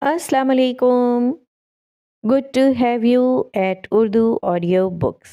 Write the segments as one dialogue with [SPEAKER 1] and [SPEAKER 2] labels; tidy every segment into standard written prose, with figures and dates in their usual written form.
[SPEAKER 1] Assalamu alaikum. Good to have you at Urdu Audio Books.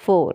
[SPEAKER 1] 4।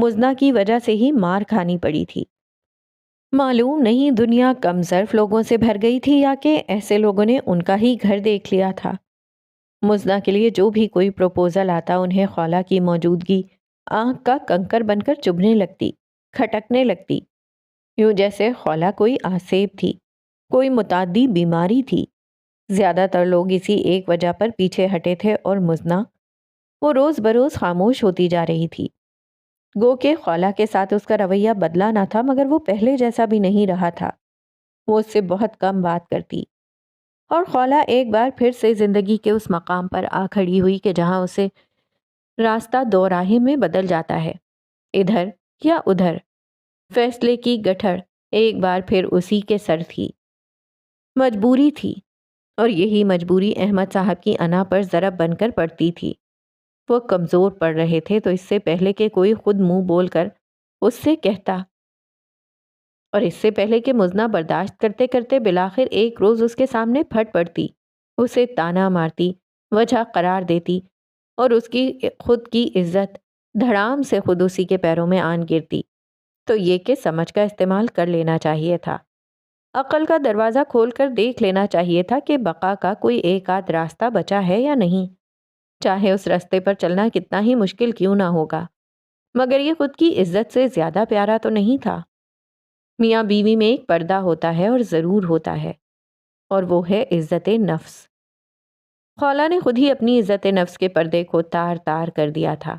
[SPEAKER 1] مزنہ کی وجہ سے ہی مار کھانی پڑی تھی۔ معلوم نہیں دنیا کم ظرف لوگوں سے بھر گئی تھی یا کہ ایسے لوگوں نے ان کا ہی گھر دیکھ لیا تھا۔ مزنہ کے لیے جو بھی کوئی پروپوزل آتا انہیں خولہ کی موجودگی آنکھ کا کنکر بن کر چبھنے لگتی، کھٹکنے لگتی، یوں جیسے خولہ کوئی آسیب تھی، کوئی متعدی بیماری تھی۔ زیادہ تر لوگ اسی ایک وجہ پر پیچھے ہٹے تھے اور مزنہ، وہ روز بروز خاموش ہوتی جا رہی تھی۔ گو کہ خولہ کے ساتھ اس کا رویہ بدلا نہ تھا، مگر وہ پہلے جیسا بھی نہیں رہا تھا۔ وہ اس سے بہت کم بات کرتی، اور خولہ ایک بار پھر سے زندگی کے اس مقام پر آ کھڑی ہوئی کہ جہاں اسے راستہ دو راہے میں بدل جاتا ہے، ادھر یا ادھر۔ فیصلے کی گٹھڑ ایک بار پھر اسی کے سر تھی۔ مجبوری تھی، اور یہی مجبوری احمد صاحب کی انا پر ضرب بن کر پڑتی تھی۔ وہ کمزور پڑ رہے تھے تو اس سے پہلے کہ کوئی خود منہ بول کر اس سے کہتا، اور اس سے پہلے کہ مزنہ برداشت کرتے کرتے بالآخر ایک روز اس کے سامنے پھٹ پڑتی، اسے تانا مارتی، وجہ قرار دیتی، اور اس کی خود کی عزت دھڑام سے خود اسی کے پیروں میں آن گرتی، تو یہ کہ سمجھ کا استعمال کر لینا چاہیے تھا، عقل کا دروازہ کھول کر دیکھ لینا چاہیے تھا کہ بقا کا کوئی ایک آدھ راستہ بچا ہے یا نہیں، چاہے اس راستے پر چلنا کتنا ہی مشکل کیوں نہ ہوگا، مگر یہ خود کی عزت سے زیادہ پیارا تو نہیں تھا۔ میاں بیوی میں ایک پردہ ہوتا ہے اور ضرور ہوتا ہے، اور وہ ہے عزت نفس۔ خولہ نے خود ہی اپنی عزت نفس کے پردے کو تار تار کر دیا تھا۔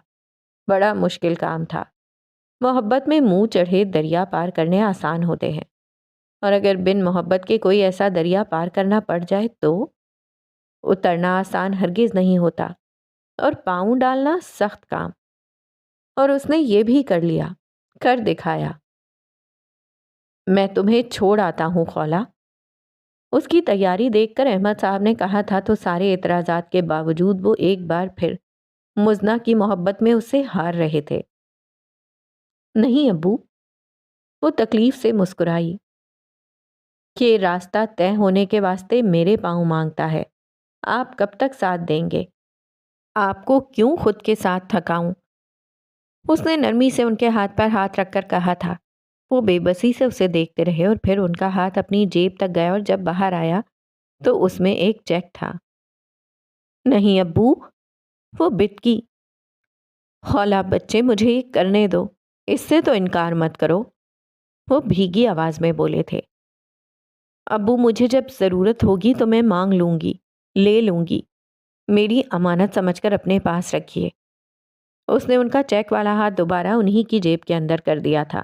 [SPEAKER 1] بڑا مشکل کام تھا۔ محبت میں منہ چڑھے دریا پار کرنے آسان ہوتے ہیں، اور اگر بن محبت کے کوئی ایسا دریا پار کرنا پڑ جائے تو اترنا آسان ہرگز نہیں ہوتا، اور پاؤں ڈالنا سخت کام۔ اور اس نے یہ بھی کر لیا، کر دکھایا۔ میں تمہیں چھوڑ آتا ہوں خولہ۔ اس کی تیاری دیکھ کر احمد صاحب نے کہا تھا تو سارے اعتراضات کے باوجود وہ ایک بار پھر مزنہ کی محبت میں اس سے ہار رہے تھے۔ نہیں ابو، وہ تکلیف سے مسکرائی، کہ راستہ طے ہونے کے واسطے میرے پاؤں مانگتا ہے، آپ کب تک ساتھ دیں گے؟ آپ کو کیوں خود کے ساتھ تھکاؤں؟ اس نے نرمی سے ان کے ہاتھ پر ہاتھ رکھ کر کہا تھا۔ وہ بے بسی سے اسے دیکھتے رہے، اور پھر ان کا ہاتھ اپنی جیب تک گیا اور جب باہر آیا تو اس میں ایک چیک تھا۔ نہیں ابو، وہ بتکی۔ خولہ بچے مجھے یہ کرنے دو، اس سے تو انکار مت کرو، وہ بھیگی آواز میں بولے تھے۔ ابو مجھے جب ضرورت ہوگی تو میں مانگ لوں گی، لے لوں گی، میری امانت سمجھ کر اپنے پاس رکھیے۔ اس نے ان کا چیک والا ہاتھ دوبارہ انہی کی جیب کے اندر کر دیا تھا،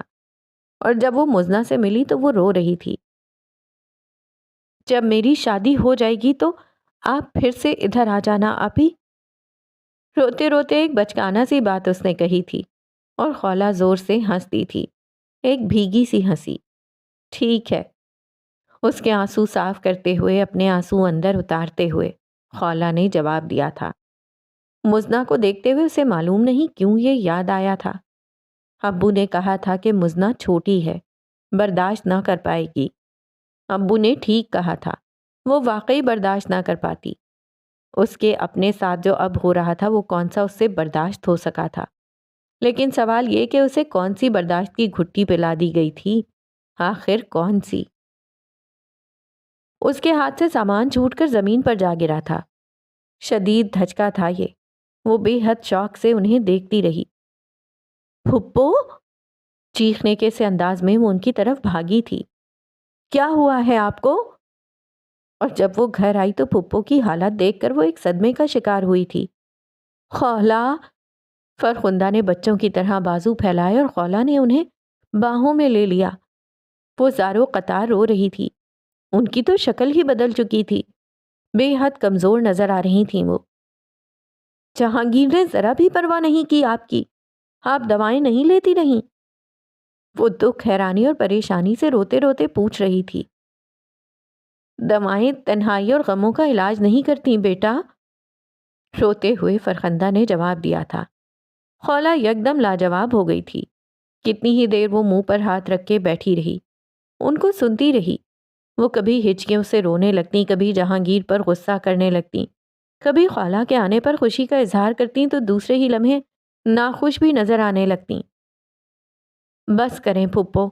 [SPEAKER 1] اور جب وہ مزنہ سے ملی تو وہ رو رہی تھی۔ جب میری شادی ہو جائے گی تو آپ پھر سے ادھر آ جانا آپی۔ روتے روتے ایک بچکانہ سی بات اس نے کہی تھی، اور خولہ زور سے ہنستی تھی، ایک بھیگی سی ہنسی۔ ٹھیک ہے، اس کے آنسو صاف کرتے ہوئے، اپنے آنسو اندر اتارتے ہوئے خولہ نے جواب دیا تھا۔ مزنہ کو دیکھتے ہوئے اسے معلوم نہیں کیوں یہ یاد آیا تھا۔ ابو نے کہا تھا کہ مزنہ چھوٹی ہے، برداشت نہ کر پائے گی۔ ابو نے ٹھیک کہا تھا، وہ واقعی برداشت نہ کر پاتی۔ اس کے اپنے ساتھ جو اب ہو رہا تھا وہ کون سا اس سے برداشت ہو سکا تھا؟ لیکن سوال یہ کہ اسے کون سی برداشت کی گھٹی پلا دی گئی تھی؟ آخر کون سی؟ اس کے ہاتھ سے سامان چھوٹ کر زمین پر جا گرا تھا۔ شدید دھچکا تھا یہ۔ وہ بے حد شوق سے انہیں دیکھتی رہی۔ پھپھو، چیخنے کے سے انداز میں وہ ان کی طرف بھاگی تھی۔ کیا ہوا ہے آپ کو؟ اور جب وہ گھر آئی تو پھپھو کی حالت دیکھ کر وہ ایک صدمے کا شکار ہوئی تھی۔ خولہ، فرخندہ نے بچوں کی طرح بازو پھیلائے اور خولہ نے انہیں باہوں میں لے لیا۔ وہ زارو قطار رو رہی تھی۔ ان کی تو شکل ہی بدل چکی تھی، بے حد کمزور نظر آ رہی تھیں وہ۔ جہانگیر نے ذرا بھی پرواہ نہیں کی آپ کی؟ آپ دوائیں نہیں لیتی رہیں؟ وہ دکھ، حیرانی اور پریشانی سے روتے روتے پوچھ رہی تھی۔ دوائیں تنہائی اور غموں کا علاج نہیں کرتی بیٹا، روتے ہوئے فرخندہ نے جواب دیا تھا۔ خولہ یکدم لاجواب ہو گئی تھی۔ کتنی ہی دیر وہ منہ پر ہاتھ رکھ کے بیٹھی رہی، ان کو سنتی رہی۔ وہ کبھی ہچکیوں سے رونے لگتی، کبھی جہانگیر پر غصہ کرنے لگتی، کبھی خولہ کے آنے پر خوشی کا اظہار کرتی تو دوسرے ہی لمحے ناخوش بھی نظر آنے لگتی۔ بس کریں پھپھو،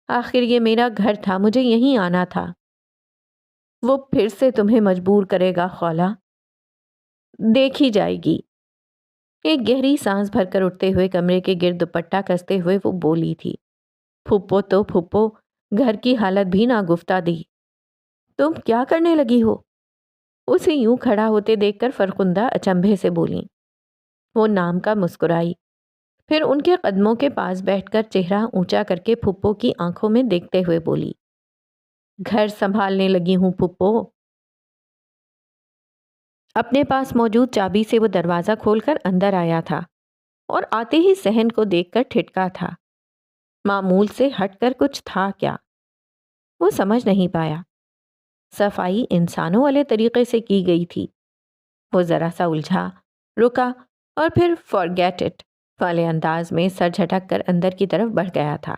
[SPEAKER 1] آخر یہ میرا گھر تھا، مجھے یہیں آنا تھا۔ وہ پھر سے تمہیں مجبور کرے گا خولہ، دیکھی جائے گی۔ ایک گہری سانس بھر کر اٹھتے ہوئے کمرے کے گرد دوپٹہ کستے ہوئے وہ بولی تھی، پھپھو تو پھپھو، گھر کی حالت بھی ناگفتہ دی۔ تم کیا کرنے لگی ہو؟ اسے یوں کھڑا ہوتے دیکھ کر فرخندہ اچنبھے سے بولیں۔ وہ نام کا مسکرائی، پھر ان کے قدموں کے پاس بیٹھ کر چہرہ اونچا کر کے پھپھو کی آنکھوں میں دیکھتے ہوئے بولی، گھر سنبھالنے لگی ہوں پھپھو۔ اپنے پاس موجود چابی سے وہ دروازہ کھول کر اندر آیا تھا اور آتے ہی صحن کو دیکھ کر ٹھٹکا تھا۔ معمول سے ہٹ کر کچھ تھا کیا؟ وہ سمجھ نہیں پایا۔ صفائی انسانوں والے طریقے سے کی گئی تھی۔ وہ ذرا سا الجھا، رکا اور پھر forget it والے انداز میں سر جھٹک کر اندر کی طرف بڑھ گیا تھا۔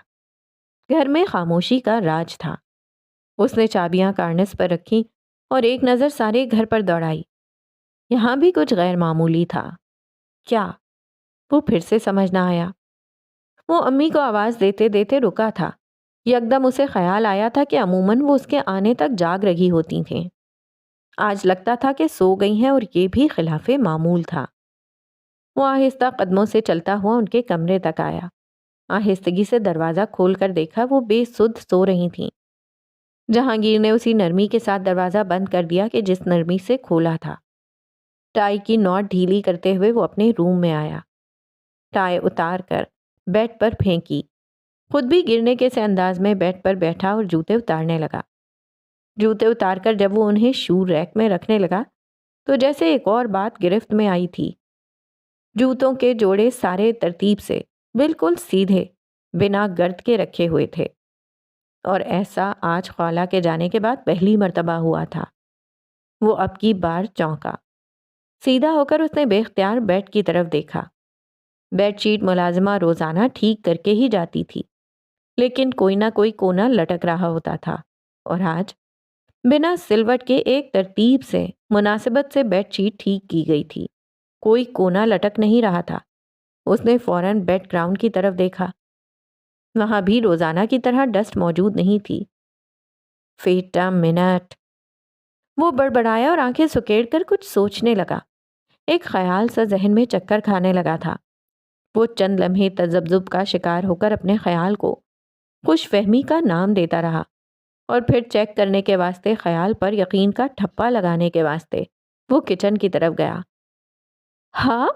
[SPEAKER 1] گھر میں خاموشی کا راج تھا۔ اس نے چابیاں کارنس پر رکھی اور ایک نظر سارے گھر پر دوڑائی۔ یہاں بھی کچھ غیر معمولی تھا۔ کیا؟ وہ پھر سے سمجھ نہ آیا۔ وہ امی کو آواز دیتے دیتے رکا تھا۔ یکدم اسے خیال آیا تھا کہ عموماً وہ اس کے آنے تک جاگ رہی ہوتی تھیں۔ آج لگتا تھا کہ سو گئی ہیں اور یہ بھی خلاف معمول تھا۔ وہ آہستہ قدموں سے چلتا ہوا ان کے کمرے تک آیا۔ آہستگی سے دروازہ کھول کر دیکھا، وہ بے سدھ سو رہی تھیں۔ جہانگیر نے اسی نرمی کے ساتھ دروازہ بند کر دیا کہ جس نرمی سے کھولا تھا۔ ٹائی کی نوٹ ڈھیلی کرتے ہوئے وہ اپنے روم میں آیا۔ ٹائی اتار کر بیڈ پر پھینکی، خود بھی گرنے کے سے انداز میں بیڈ پر بیٹھا اور جوتے اتارنے لگا۔ جوتے اتار کر جب وہ انہیں شو ریک میں رکھنے لگا تو جیسے ایک اور بات گرفت میں آئی تھی۔ جوتوں کے جوڑے سارے ترتیب سے بالکل سیدھے بنا گرد کے رکھے ہوئے تھے، اور ایسا آج خالہ کے جانے کے بعد پہلی مرتبہ ہوا تھا۔ وہ اب کی بار چونکا۔ سیدھا ہو کر اس نے بے اختیار بیڈ کی طرف دیکھا۔ بیڈ شیٹ ملازمہ روزانہ ٹھیک کر کے ہی جاتی تھی، لیکن کوئی نہ کوئی کونا لٹک رہا ہوتا تھا، اور آج بنا سلوٹ کے ایک ترتیب سے مناسبت سے بیڈ شیٹ ٹھیک کی گئی تھی۔ کوئی کونا لٹک نہیں رہا تھا۔ اس نے فوراً بیڈ گراؤنڈ کی طرف دیکھا۔ وہاں بھی روزانہ کی طرح ڈسٹ موجود نہیں تھی۔ ویٹ اے منٹ، وہ بڑبڑایا اور آنکھیں سکیڑ کر کچھ سوچنے لگا۔ ایک خیال سا ذہن میں چکر کھانے لگا تھا۔ وہ چند لمحے تذبذب کا شکار ہو کر اپنے خیال کو خوش فہمی کا نام دیتا رہا، اور پھر چیک کرنے کے واسطے، خیال پر یقین کا ٹھپا لگانے کے واسطے وہ کچن کی طرف گیا۔ ہاں،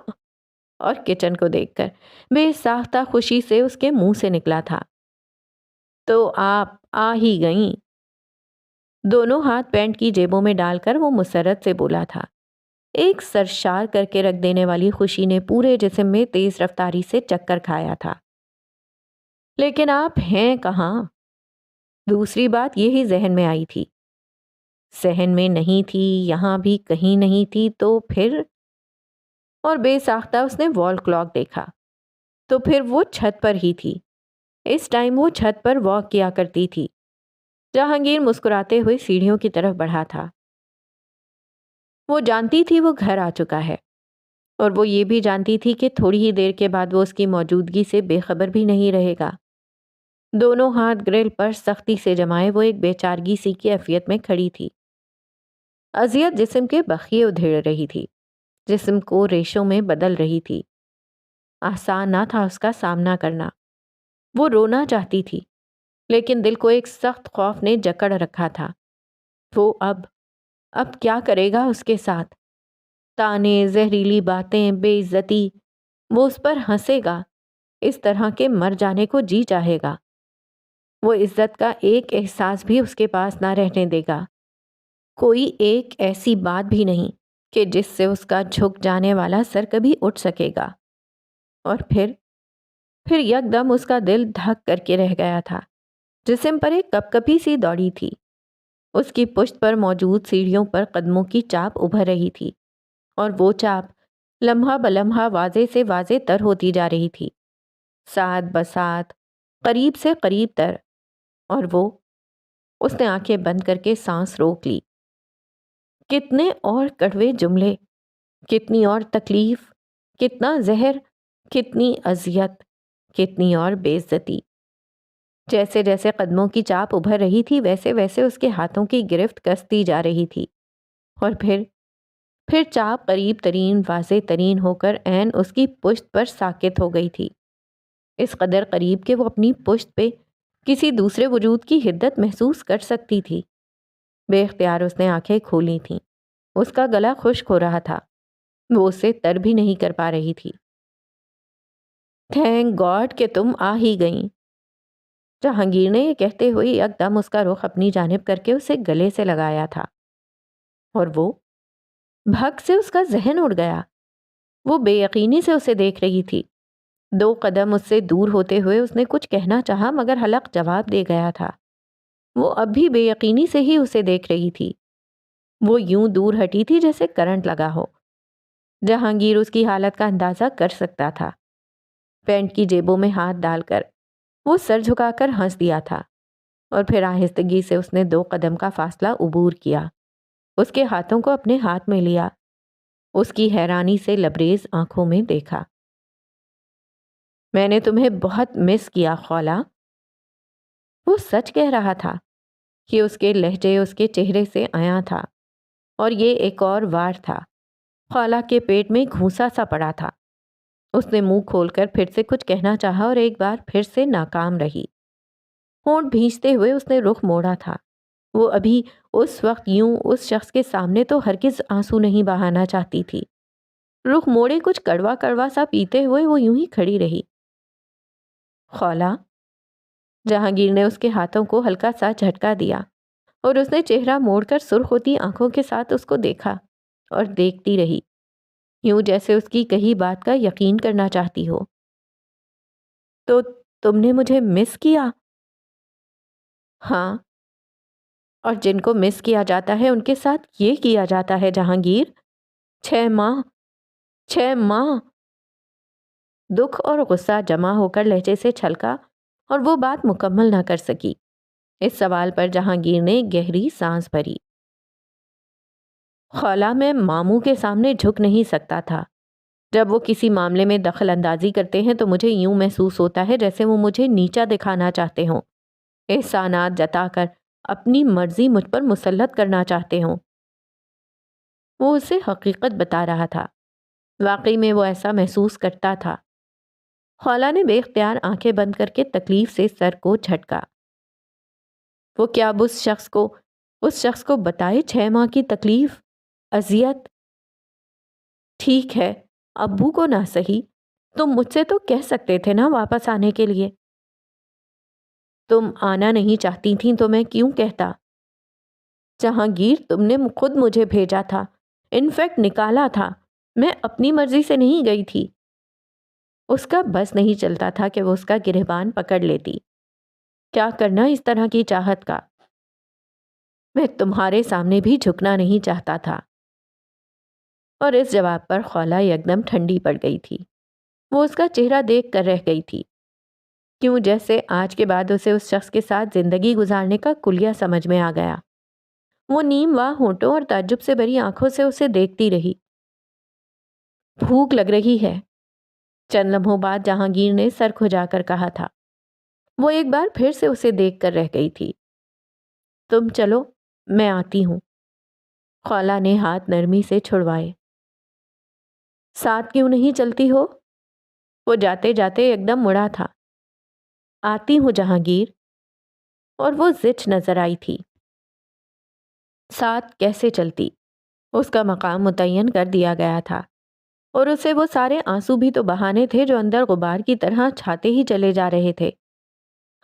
[SPEAKER 1] اور کچن کو دیکھ کر بے ساختہ خوشی سے اس کے منہ سے نکلا تھا، تو آپ آ ہی گئیں۔ دونوں ہاتھ پینٹ کی جیبوں میں ڈال کر وہ مسرت سے بولا تھا۔ ایک سرشار کر کے رکھ دینے والی خوشی نے پورے جسم میں تیز رفتاری سے چکر کھایا تھا۔ لیکن آپ ہیں کہاں؟ دوسری بات یہی ذہن میں آئی تھی۔ ذہن میں نہیں تھی، یہاں بھی کہیں نہیں تھی، تو پھر؟ اور بے ساختہ اس نے وال کلاک دیکھا، تو پھر وہ چھت پر ہی تھی۔ اس ٹائم وہ چھت پر واک کیا کرتی تھی۔ جہانگیر مسکراتے ہوئے سیڑھیوں کی طرف بڑھا تھا۔ وہ جانتی تھی وہ گھر آ چکا ہے، اور وہ یہ بھی جانتی تھی کہ تھوڑی ہی دیر کے بعد وہ اس کی موجودگی سے بے خبر بھی نہیں رہے گا۔ دونوں ہاتھ گرل پر سختی سے جمائے وہ ایک بے چارگی سی کیفیت میں کھڑی تھی۔ اذیت جسم کے بخیے ادھیڑ رہی تھی، جسم کو ریشوں میں بدل رہی تھی۔ آسان نہ تھا اس کا سامنا کرنا۔ وہ رونا چاہتی تھی، لیکن دل کو ایک سخت خوف نے جکڑ رکھا تھا۔ وہ اب کیا کرے گا اس کے ساتھ؟ تانے، زہریلی باتیں، بے عزتی۔ وہ اس پر ہنسے گا، اس طرح کے مر جانے کو جی چاہے گا۔ وہ عزت کا ایک احساس بھی اس کے پاس نہ رہنے دے گا۔ کوئی ایک ایسی بات بھی نہیں کہ جس سے اس کا جھک جانے والا سر کبھی اٹھ سکے گا۔ اور پھر یکدم اس کا دل دھک کر کے رہ گیا تھا۔ جسم پر ایک کپ کپی سی دوڑی تھی۔ اس کی پشت پر موجود سیڑھیوں پر قدموں کی چاپ ابھر رہی تھی، اور وہ چاپ لمحہ بلمحہ واضح سے واضح تر ہوتی جا رہی تھی، ساتھ بساتھ، قریب سے قریب تر۔ اور اس نے آنکھیں بند کر کے سانس روک لی۔ کتنے اور کڑوے جملے، کتنی اور تکلیف، کتنا زہر، کتنی اذیت، کتنی اور بے عزتی۔ جیسے جیسے قدموں کی چاپ ابھر رہی تھی ویسے ویسے اس کے ہاتھوں کی گرفت کستی جا رہی تھی، اور پھر چاپ قریب ترین واضح ترین ہو کر عین اس کی پشت پر ساکت ہو گئی تھی، اس قدر قریب کہ وہ اپنی پشت پہ کسی دوسرے وجود کی حدت محسوس کر سکتی تھی۔ بے اختیار اس نے آنکھیں کھولی تھیں، اس کا گلا خشک ہو رہا تھا، وہ اسے تر بھی نہیں کر پا رہی تھی۔ تھینک گاڈ کہ تم آ ہی گئیں، جہانگیر نے یہ کہتے ہوئے یک دم اس کا رخ اپنی جانب کر کے اسے گلے سے لگایا تھا، اور وہ بھگ سے اس کا ذہن اڑ گیا۔ وہ بے یقینی سے اسے دیکھ رہی تھی۔ 2 قدم اس سے دور ہوتے ہوئے اس نے کچھ کہنا چاہا مگر حلق جواب دے گیا تھا۔ وہ اب بھی بے یقینی سے ہی اسے دیکھ رہی تھی۔ وہ یوں دور ہٹی تھی جیسے کرنٹ لگا ہو۔ جہانگیر اس کی حالت کا اندازہ کر سکتا تھا۔ پینٹ کی جیبوں میں ہاتھ ڈال کر وہ سر جھکا کر ہنس دیا تھا، اور پھر آہستگی سے اس نے 2 قدم کا فاصلہ عبور کیا، اس کے ہاتھوں کو اپنے ہاتھ میں لیا، اس کی حیرانی سے لبریز آنکھوں میں دیکھا۔ میں نے تمہیں بہت مس کیا خولہ۔ وہ سچ کہہ رہا تھا کہ اس کے لہجے اس کے چہرے سے عیاں تھا، اور یہ ایک اور وار تھا۔ خولہ کے پیٹ میں گھونسا سا پڑا تھا۔ اس نے منہ کھول کر پھر سے کچھ کہنا چاہا اور ایک بار پھر سے ناکام رہی۔ ہونٹ بھینچتے ہوئے اس نے رخ موڑا تھا۔ وہ ابھی اس وقت یوں اس شخص کے سامنے تو ہرگز آنسو نہیں بہانا چاہتی تھی۔ رخ موڑے کچھ کڑوا کڑوا سا پیتے ہوئے وہ یوں ہی کھڑی رہی۔ خولہ، جہانگیر نے اس کے ہاتھوں کو ہلکا سا جھٹکا دیا، اور اس نے چہرہ موڑ کر سرخ ہوتی آنکھوں کے ساتھ اس کو دیکھا اور دیکھتی رہی، یوں جیسے اس کی کہی بات کا یقین کرنا چاہتی ہو۔ تو تم نے مجھے مس کیا؟ ہاں، اور جن کو مس کیا جاتا ہے ان کے ساتھ یہ کیا جاتا ہے جہانگیر۔ 6 ماہ، 6 ماہ۔ دکھ اور غصہ جمع ہو کر لہجے سے چھلکا اور وہ بات مکمل نہ کر سکی۔ اس سوال پر جہانگیر نے گہری سانس بھری۔ خولہ، میں ماموں کے سامنے جھک نہیں سکتا تھا۔ جب وہ کسی معاملے میں دخل اندازی کرتے ہیں تو مجھے یوں محسوس ہوتا ہے جیسے وہ مجھے نیچا دکھانا چاہتے ہوں، احسانات جتا کر اپنی مرضی مجھ پر مسلط کرنا چاہتے ہوں۔ وہ اسے حقیقت بتا رہا تھا۔ واقعی میں وہ ایسا محسوس کرتا تھا۔ خولہ نے بے اختیار آنکھیں بند کر کے تکلیف سے سر کو جھٹکا۔ وہ کیا اب اس شخص کو بتائے 6 ماہ کی تکلیف، اذیت؟ ٹھیک ہے، ابو کو نہ سہی، تم مجھ سے تو کہہ سکتے تھے نا واپس آنے کے لیے۔ تم آنا نہیں چاہتی تھیں تو میں کیوں کہتا؟ جہانگیر، تم نے خود مجھے بھیجا تھا، انفیکٹ نکالا تھا، میں اپنی مرضی سے نہیں گئی تھی۔ اس کا بس نہیں چلتا تھا کہ وہ اس کا گریبان پکڑ لیتی۔ کیا کرنا اس طرح کی چاہت کا؟ میں تمہارے سامنے بھی جھکنا نہیں چاہتا تھا۔ اور اس جواب پر خولہ یکدم ٹھنڈی پڑ گئی تھی۔ وہ اس کا چہرہ دیکھ کر رہ گئی تھی، کیوں جیسے آج کے بعد اسے اس شخص کے ساتھ زندگی گزارنے کا کلیہ سمجھ میں آ گیا۔ وہ نیم واہ ہونٹوں اور تعجب سے بھری آنکھوں سے اسے دیکھتی رہی۔ بھوک لگ رہی ہے، چند لمحوں بعد جہانگیر نے سر کھجا کر کہا تھا۔ وہ ایک بار پھر سے اسے دیکھ کر رہ گئی تھی۔ تم چلو، میں آتی ہوں۔ خولہ نے ہاتھ نرمی سے چھڑوائے۔ ساتھ کیوں نہیں چلتی ہو؟ وہ جاتے جاتے ایک دم مڑا تھا۔ آتی ہوں جہانگیر، اور وہ زچ نظر آئی تھی۔ ساتھ کیسے چلتی؟ اس کا مقام متعین کر دیا گیا تھا، اور اسے وہ سارے آنسو بھی تو بہانے تھے جو اندر غبار کی طرح چھاتے ہی چلے جا رہے تھے۔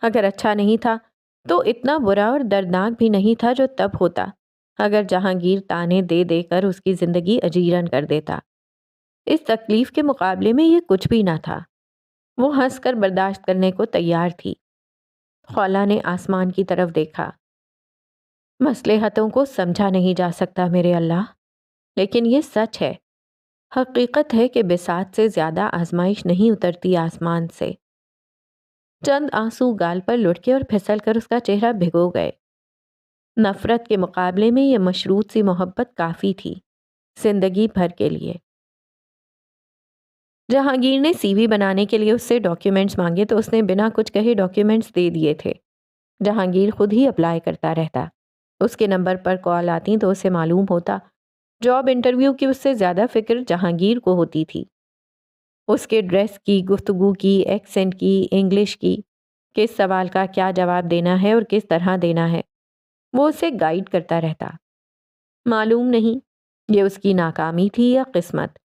[SPEAKER 1] اگر اچھا نہیں تھا تو اتنا برا اور دردناک بھی نہیں تھا جو تب ہوتا اگر جہانگیر تانے دے دے کر اس کی زندگی اجیرن کر دیتا۔ اس تکلیف کے مقابلے میں یہ کچھ بھی نہ تھا۔ وہ ہنس کر برداشت کرنے کو تیار تھی۔ خولہ نے آسمان کی طرف دیکھا۔ مصلحتوں کو سمجھا نہیں جا سکتا میرے اللہ، لیکن یہ سچ ہے، حقیقت ہے کہ بساط سے زیادہ آزمائش نہیں اترتی آسمان سے۔ چند آنسو گال پر لڑکے اور پھسل کر اس کا چہرہ بھگو گئے۔ نفرت کے مقابلے میں یہ مشروط سی محبت کافی تھی، زندگی بھر کے لیے۔ جہانگیر نے سی وی بنانے کے لیے اس سے ڈاکیومنٹس مانگے تو اس نے بنا کچھ کہے ڈاکیومنٹس دے دیے تھے۔ جہانگیر خود ہی اپلائی کرتا رہتا۔ اس کے نمبر پر کال آتی تو اسے معلوم ہوتا جاب انٹرویو کی اس سے زیادہ فکر جہانگیر کو ہوتی تھی، اس کے ڈریس کی، گفتگو کی، ایکسنٹ کی، انگلش کی، کس سوال کا کیا جواب دینا ہے اور کس طرح دینا ہے، وہ اسے گائیڈ کرتا رہتا۔ معلوم نہیں یہ اس کی ناکامی تھی یا قسمت،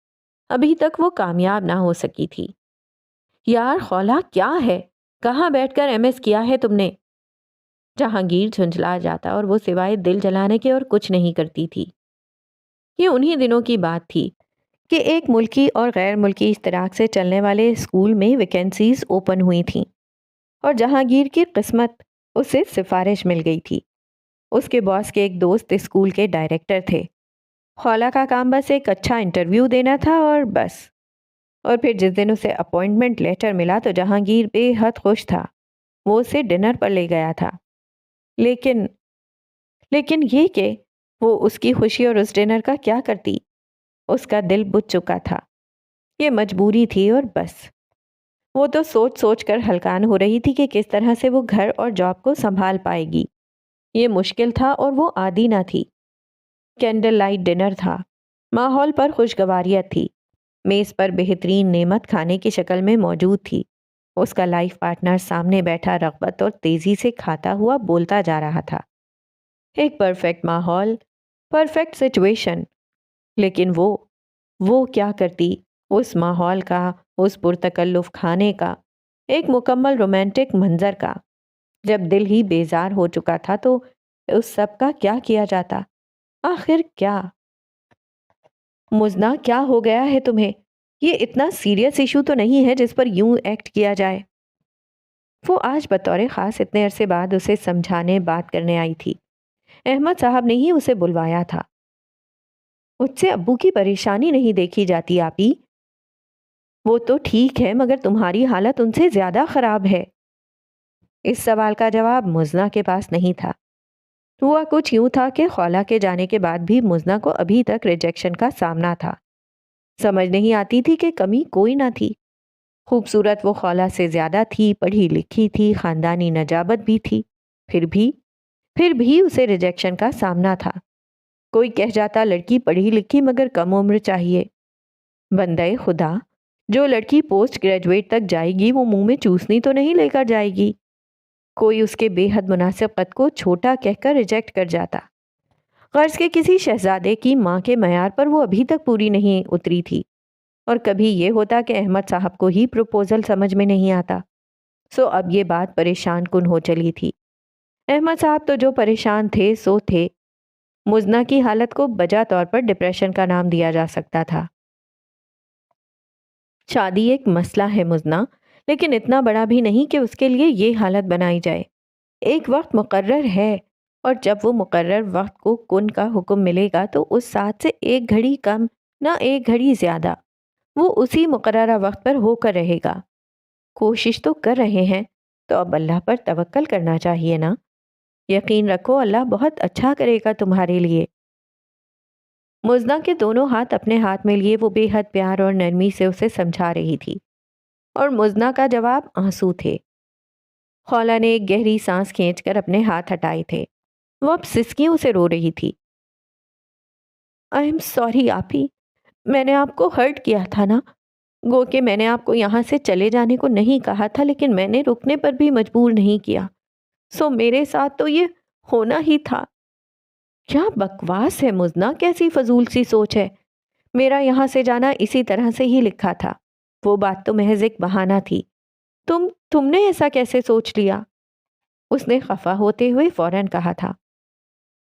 [SPEAKER 1] ابھی تک وہ کامیاب نہ ہو سکی تھی۔ یار خولا کیا ہے، کہاں بیٹھ کر ایم ایس کیا ہے تم نے؟ جہانگیر جھنجھلا جاتا اور وہ سوائے دل جلانے کے اور کچھ نہیں کرتی تھی۔ یہ انہی دنوں کی بات تھی کہ ایک ملکی اور غیر ملکی اشتراک سے چلنے والے اسکول میں ویکینسیز اوپن ہوئی تھیں اور جہانگیر کی قسمت اسے سفارش مل گئی تھی۔ اس کے باس کے ایک دوست اسکول کے ڈائریکٹر تھے۔ خولا کا کام بس ایک اچھا انٹرویو دینا تھا اور بس۔ اور پھر جس دن اسے اپوائنٹمنٹ لیٹر ملا تو جہانگیر بے حد خوش تھا۔ وہ اسے ڈنر پر لے گیا تھا، لیکن یہ کہ وہ اس کی خوشی اور اس ڈنر کا کیا کرتی؟ اس کا دل بجھ چکا تھا، یہ مجبوری تھی اور بس۔ وہ تو سوچ سوچ کر ہلکان ہو رہی تھی کہ کس طرح سے وہ گھر اور جاب کو سنبھال پائے گی۔ یہ مشکل تھا اور وہ عادی نہ تھی۔ کینڈل لائٹ ڈنر تھا، ماحول پر خوشگواریت تھی، میز پر بہترین نعمت کھانے کی شکل میں موجود تھی۔ اس کا لائف پارٹنر سامنے بیٹھا رغبت اور تیزی سے کھاتا ہوا بولتا جا رہا تھا۔ ایک پرفیکٹ ماحول، پرفیکٹ سچویشن، لیکن وہ کیا کرتی اس ماحول کا، اس پرتکلف کھانے کا، ایک مکمل رومانٹک منظر کا؟ جب دل ہی بیزار ہو چکا تھا تو اس سب کا کیا کیا جاتا؟ آخر کیا؟ مزنا کیا ہو گیا ہے تمہیں؟ یہ اتنا سیریس ایشو تو نہیں ہے جس پر یوں ایکٹ کیا جائے۔ وہ آج بطور خاص اتنے عرصے بعد اسے سمجھانے بات کرنے آئی تھی۔ احمد صاحب نے ہی اسے بلوایا تھا۔ مجھ سے ابو کی پریشانی نہیں دیکھی جاتی آپی۔ وہ تو ٹھیک ہے مگر تمہاری حالت ان سے زیادہ خراب ہے۔ اس سوال کا جواب مزنا کے پاس نہیں تھا۔ ہوا کچھ یوں تھا کہ خولا کے جانے کے بعد بھی مزنا کو ابھی تک ریجیکشن کا سامنا تھا۔ سمجھ نہیں آتی تھی کہ کمی کوئی نہ تھی۔ خوبصورت وہ خولا سے زیادہ تھی، پڑھی لکھی تھی، خاندانی نجابت بھی تھی، پھر بھی اسے ریجیکشن کا سامنا تھا۔ کوئی کہہ جاتا لڑکی پڑھی لکھی مگر کم عمر چاہیے۔ بندہ خدا، جو لڑکی پوسٹ گریجویٹ تک جائے گی وہ منہ میں چوسنی تو نہیں لے کر جائے گی۔ کوئی اس کے بے حد مناسب قد کو چھوٹا کہہ کر ریجیکٹ کر جاتا۔ غرض کے کسی شہزادے کی ماں کے معیار پر وہ ابھی تک پوری نہیں اتری تھی۔ اور کبھی یہ ہوتا کہ احمد صاحب کو ہی پروپوزل سمجھ میں نہیں آتا۔ سو اب یہ بات پریشان کن ہو چلی تھی۔ احمد صاحب تو جو پریشان تھے سو تھے۔ مزنا کی حالت کو بجا طور پر ڈپریشن کا نام دیا جا سکتا تھا۔ شادی ایک مسئلہ ہے مزنا، لیکن اتنا بڑا بھی نہیں کہ اس کے لیے یہ حالت بنائی جائے۔ ایک وقت مقرر ہے اور جب وہ مقرر وقت کو کن کا حکم ملے گا تو اس ساتھ سے ایک گھڑی کم نہ ایک گھڑی زیادہ وہ اسی مقررہ وقت پر ہو کر رہے گا۔ کوشش تو کر رہے ہیں تو اب اللہ پر توکل کرنا چاہیے نا۔ یقین رکھو اللہ بہت اچھا کرے گا تمہارے لیے۔ مزنا کے دونوں ہاتھ اپنے ہاتھ میں لیے وہ بے حد پیار اور نرمی سے اسے سمجھا رہی تھی، اور مزنا کا جواب آنسو تھے۔ خولا نے ایک گہری سانس کھینچ کر اپنے ہاتھ ہٹائے تھے۔ وہ اب سسکیوں سے رو رہی تھی۔ آئی ایم سوری آپی، میں نے آپ کو ہرٹ کیا تھا نا۔ گو کہ میں نے آپ کو یہاں سے چلے جانے کو نہیں کہا تھا، لیکن میں نے رکنے پر بھی مجبور نہیں کیا۔ سو میرے ساتھ تو یہ ہونا ہی تھا۔ کیا بکواس ہے مزنا، کیسی فضول سی سوچ ہے۔ میرا یہاں سے جانا اسی طرح سے ہی لکھا تھا۔ وہ بات تو محض ایک بہانہ تھی۔ تم نے ایسا کیسے سوچ لیا؟ اس نے خفا ہوتے ہوئے فوراً کہا تھا۔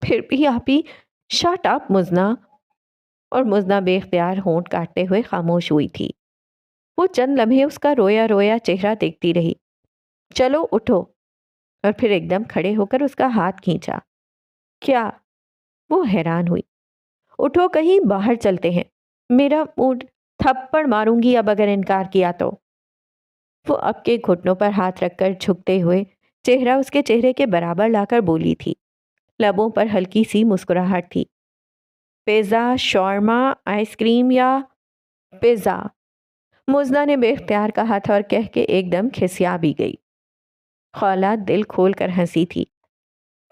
[SPEAKER 1] پھر بھی آپی، شٹ اپ مزنا۔ اور مزنا بے اختیار ہونٹ کاٹتے ہوئے خاموش ہوئی تھی۔ وہ چند لمحے اس کا رویا رویا چہرہ دیکھتی رہی۔ چلو اٹھو، اور پھر ایک دم کھڑے ہو کر اس کا ہاتھ کھینچا۔ کیا؟ وہ حیران ہوئی۔ اٹھو، کہیں باہر چلتے ہیں۔ میرا موڈ، تھپڑ ماروں گی اب اگر انکار کیا تو۔ وہ اب کے گھٹنوں پر ہاتھ رکھ کر جھکتے ہوئے چہرہ اس کے چہرے کے برابر لا کر بولی تھی۔ لبوں پر ہلکی سی مسکراہٹ تھی۔ پیزا، شاورما، آئس کریم یا پیزا؟ مزدہ نے بے اختیار کہا تھا اور کہہ کے ایک دم کھسیا بھی گئی۔ خولہ دل کھول کر ہنسی تھی۔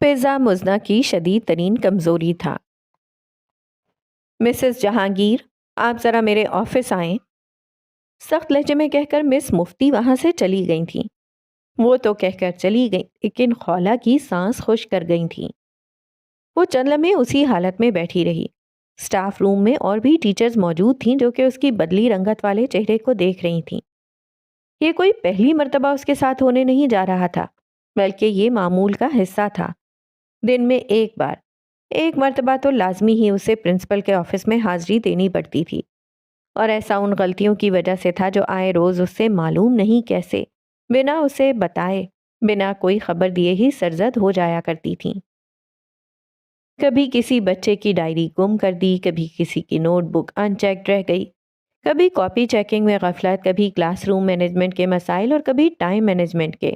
[SPEAKER 1] پیزا مزدہ کی شدید ترین کمزوری تھا۔ مسز جہانگیر، آپ ذرا میرے آفس آئیں، سخت لہجے میں کہہ کر مس مفتی وہاں سے چلی گئی تھیں۔ وہ تو کہہ کر چلی گئی لیکن خولہ کی سانس خشک کر گئی تھیں۔ وہ چند لمحے اسی حالت میں بیٹھی رہی۔ سٹاف روم میں اور بھی ٹیچرز موجود تھیں جو کہ اس کی بدلی رنگت والے چہرے کو دیکھ رہی تھیں۔ یہ کوئی پہلی مرتبہ اس کے ساتھ ہونے نہیں جا رہا تھا، بلکہ یہ معمول کا حصہ تھا۔ دن میں ایک مرتبہ تو لازمی ہی اسے پرنسپل کے آفس میں حاضری دینی پڑتی تھی، اور ایسا ان غلطیوں کی وجہ سے تھا جو آئے روز اس سے معلوم نہیں کیسے بنا اسے بتائے، بنا کوئی خبر دیے ہی سرزد ہو جایا کرتی تھیں۔ کبھی کسی بچے کی ڈائری گم کر دی، کبھی کسی کی نوٹ بک ان چیکڈ رہ گئی، کبھی کاپی چیکنگ میں غفلت، کبھی کلاس روم مینجمنٹ کے مسائل اور کبھی ٹائم مینجمنٹ کے۔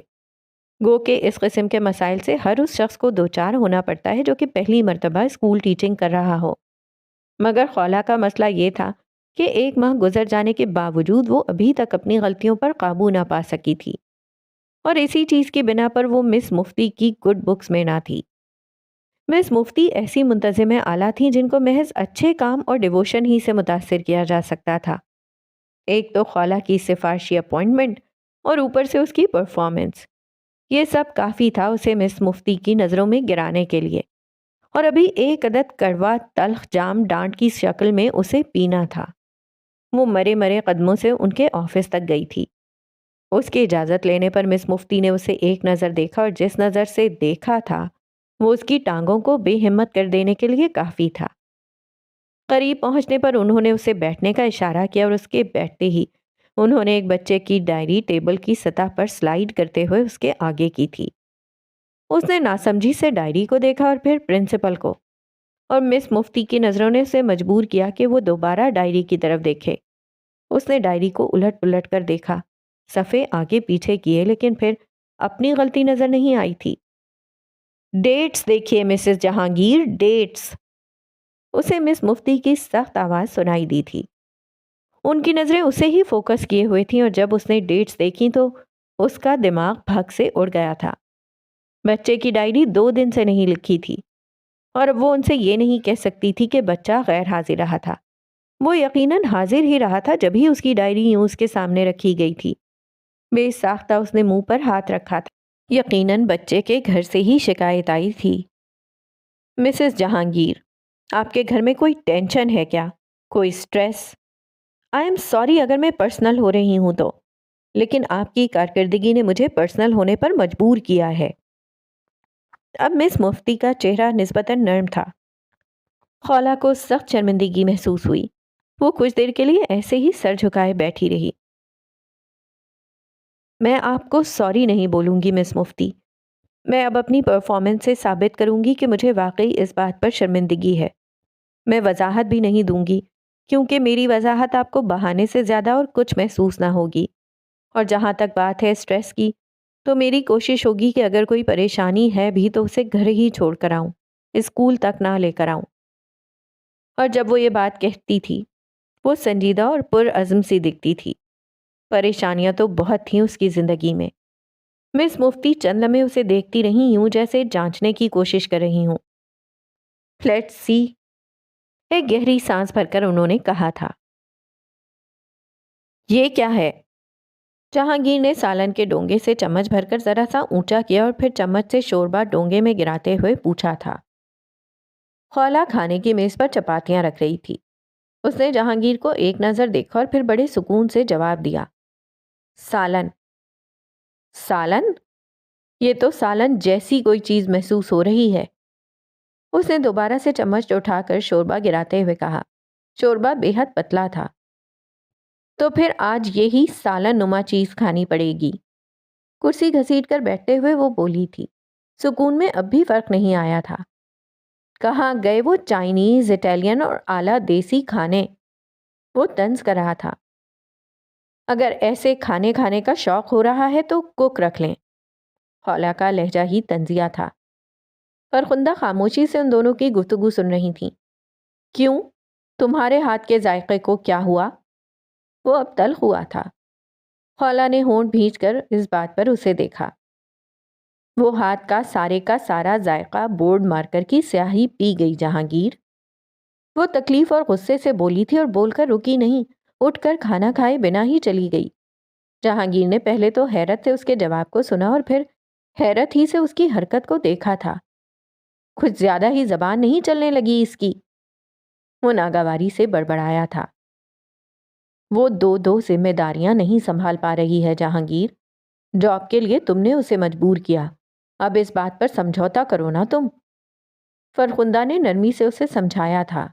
[SPEAKER 1] گو کہ اس قسم کے مسائل سے ہر اس شخص کو دوچار ہونا پڑتا ہے جو کہ پہلی مرتبہ اسکول ٹیچنگ کر رہا ہو۔ مگر خولہ کا مسئلہ یہ تھا کہ 1 ماہ گزر جانے کے باوجود وہ ابھی تک اپنی غلطیوں پر قابو نہ پا سکی تھی، اور اسی چیز کی بنا پر وہ مس مفتی کی گڈ بکس میں نہ تھی۔ مس مفتی ایسی منتظم اعلیٰ تھیں جن کو محض اچھے کام اور ڈیووشن ہی سے متاثر کیا جا سکتا تھا۔ ایک تو خولہ کی سفارشی اپوائنٹمنٹ اور اوپر سے اس کی پرفارمنس، یہ سب کافی تھا اسے مس مفتی کی نظروں میں گرانے کے لیے، اور ابھی ایک عدد کڑوا تلخ جام ڈانٹ کی شکل میں اسے پینا تھا۔ وہ مرے مرے قدموں سے ان کے آفس تک گئی تھی۔ اس کی اجازت لینے پر مس مفتی نے اسے ایک نظر دیکھا، اور جس نظر سے دیکھا تھا وہ اس کی ٹانگوں کو بے ہمت کر دینے کے لیے کافی تھا۔ قریب پہنچنے پر انہوں نے اسے بیٹھنے کا اشارہ کیا، اور اس کے بیٹھتے ہی انہوں نے ایک بچے کی ڈائری ٹیبل کی سطح پر سلائیڈ کرتے ہوئے اس کے آگے کی تھی۔ اس نے ناسمجھی سے ڈائری کو دیکھا اور پھر پرنسپل کو، اور مس مفتی کی نظروں نے اسے مجبور کیا کہ وہ دوبارہ ڈائری کی طرف دیکھے۔ اس نے ڈائری کو الٹ پلٹ کر دیکھا، صفحے آگے پیچھے کیے، لیکن پھر اپنی غلطی نظر نہیں آئی تھی۔ ڈیٹس دیکھیے مسز جہانگیر، ڈیٹس، اسے مس مفتی کی سخت آواز سنائی دی تھی۔ ان کی نظریں اسے ہی فوکس کیے ہوئے تھیں، اور جب اس نے ڈیٹس دیکھی تو اس کا دماغ بھگ سے اڑ گیا تھا۔ بچے کی ڈائری 2 دن سے نہیں لکھی تھی، اور اب وہ ان سے یہ نہیں کہہ سکتی تھی کہ بچہ غیر حاضر رہا تھا۔ وہ یقیناً حاضر ہی رہا تھا جب ہی اس کی ڈائری یوں اس کے سامنے رکھی گئی تھی۔ بے ساختہ اس نے منہ پر ہاتھ رکھا تھا۔ یقیناً بچے کے گھر سے ہی شکایت آئی تھی۔ مسز جہانگیر، آپ کے گھر میں کوئی ٹینشن ہے کیا؟ کوئی سٹریس؟ آئی ایم سوری اگر میں پرسنل ہو رہی ہوں تو، لیکن آپ کی کارکردگی نے مجھے پرسنل ہونے پر مجبور کیا ہے۔ اب مس مفتی کا چہرہ نسبتاً نرم تھا۔ خولہ کو سخت شرمندگی محسوس ہوئی۔ وہ کچھ دیر کے لیے ایسے ہی سر جھکائے بیٹھی رہی۔ میں آپ کو سوری نہیں بولوں گی مس مفتی، میں اب اپنی پرفارمنس سے ثابت کروں گی کہ مجھے واقعی اس بات پر شرمندگی ہے۔ میں وضاحت بھی نہیں دوں گی کیونکہ میری وضاحت آپ کو بہانے سے زیادہ اور کچھ محسوس نہ ہوگی، اور جہاں تک بات ہے سٹریس کی، تو میری کوشش ہوگی کہ اگر کوئی پریشانی ہے بھی تو اسے گھر ہی چھوڑ کر آؤں، اسکول تک نہ لے کر آؤں۔ اور جب وہ یہ بات کہتی تھی وہ سنجیدہ اور پرعزم سی دکھتی تھی۔ پریشانیاں تو بہت تھیں اس کی زندگی میں۔ مس مفتی چند لمحے اسے دیکھتی رہیں، یوں جیسے جانچنے کی کوشش کر رہی ہوں۔ لیٹس سی، ایک گہری سانس بھر کر انہوں نے کہا تھا۔ یہ کیا ہے؟ جہانگیر نے سالن کے ڈونگے سے چمچ بھر کر ذرا سا اونچا کیا اور پھر چمچ سے شوربہ ڈونگے میں گراتے ہوئے پوچھا تھا۔ خولہ کھانے کی میز پر چپاتیاں رکھ رہی تھی۔ اس نے جہانگیر کو ایک نظر دیکھا اور پھر بڑے سکون سے جواب دیا، سالن۔ سالن؟ یہ تو سالن جیسی کوئی چیز محسوس ہو رہی ہے۔ اس نے دوبارہ سے چمچ اٹھا کر شوربہ گراتے ہوئے کہا۔ شوربہ بے حد پتلا تھا۔ تو پھر آج یہی سالن نما چیز کھانی پڑے گی۔ کرسی گھسیٹ کر بیٹھتے ہوئے وہ بولی تھی۔ سکون میں اب بھی فرق نہیں آیا تھا۔ کہاں گئے وہ چائنیز، اٹالین اور اعلیٰ دیسی کھانے؟ وہ طنز کر رہا تھا۔ اگر ایسے کھانے کھانے کا شوق ہو رہا ہے تو کوک رکھ لیں۔ خولہ کا لہجہ ہی طنزیہ تھا۔ فرخندہ خاموشی سے ان دونوں کی گفتگو سن رہی تھیں۔ کیوں؟ تمہارے ہاتھ کے ذائقے کو کیا ہوا؟ وہ اب تلخ ہوا تھا۔ خالہ نے ہونٹ بھینچ کر اس بات پر اسے دیکھا۔ وہ ہاتھ کا سارا ذائقہ بورڈ مارکر کی سیاہی پی گئی جہانگیر۔ وہ تکلیف اور غصے سے بولی تھی اور بول کر رکی نہیں، اٹھ کر کھانا کھائے بنا ہی چلی گئی۔ جہانگیر نے پہلے تو حیرت سے اس کے جواب کو سنا اور پھر حیرت ہی سے اس کی حرکت کو دیکھا تھا۔ کچھ زیادہ ہی زبان نہیں چلنے لگی اس کی؟ وہ ناگواری سے بڑبڑایا تھا۔ وہ دو ذمہ داریاں نہیں سنبھال پا رہی ہے جہانگیر۔ جاب کے لیے تم نے اسے مجبور کیا، اب اس بات پر سمجھوتا کرو نا تم۔ فرخندہ نے نرمی سے اسے سمجھایا تھا۔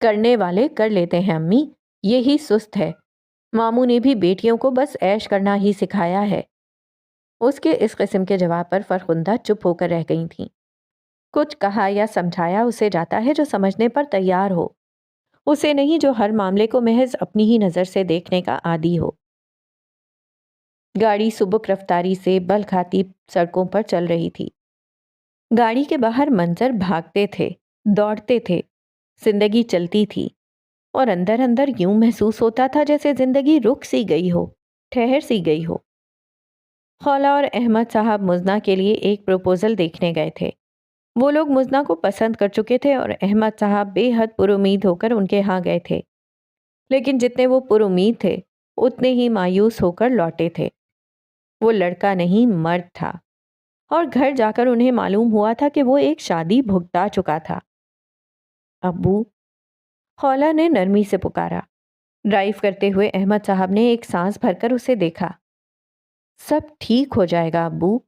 [SPEAKER 1] کرنے والے کر لیتے ہیں امی، یہی سست ہے۔ ماموں نے بھی بیٹیوں کو بس عیش کرنا ہی سکھایا ہے۔ اس کے اس قسم کے جواب پر فرخندہ چپ ہو کر رہ گئی تھیں۔ کچھ کہا یا سمجھایا اسے جاتا ہے جو سمجھنے پر تیار ہو، اسے نہیں جو ہر معاملے کو محض اپنی ہی نظر سے دیکھنے کا عادی ہو۔ گاڑی سبک رفتاری سے بل کھاتی سڑکوں پر چل رہی تھی۔ گاڑی کے باہر منظر بھاگتے تھے، دوڑتے تھے، زندگی چلتی تھی، اور اندر اندر یوں محسوس ہوتا تھا جیسے زندگی رک سی گئی ہو، ٹھہر سی گئی ہو۔ خالہ اور احمد صاحب مزنہ کے لیے ایک پروپوزل دیکھنے گئے تھے۔ وہ لوگ مزنہ کو پسند کر چکے تھے اور احمد صاحب بے حد پر امید ہو کر ان کے ہاں گئے تھے، لیکن جتنے وہ پر امید تھے اتنے ہی مایوس ہو کر لوٹے تھے۔ وہ لڑکا نہیں مرد تھا، اور گھر جا کر انہیں معلوم ہوا تھا کہ وہ ایک شادی بھگتا چکا تھا۔ ابو، خالہ نے نرمی سے پکارا۔ ڈرائیو کرتے ہوئے احمد صاحب نے ایک سانس بھر کر اسے دیکھا۔ سب ٹھیک ہو جائے گا ابو،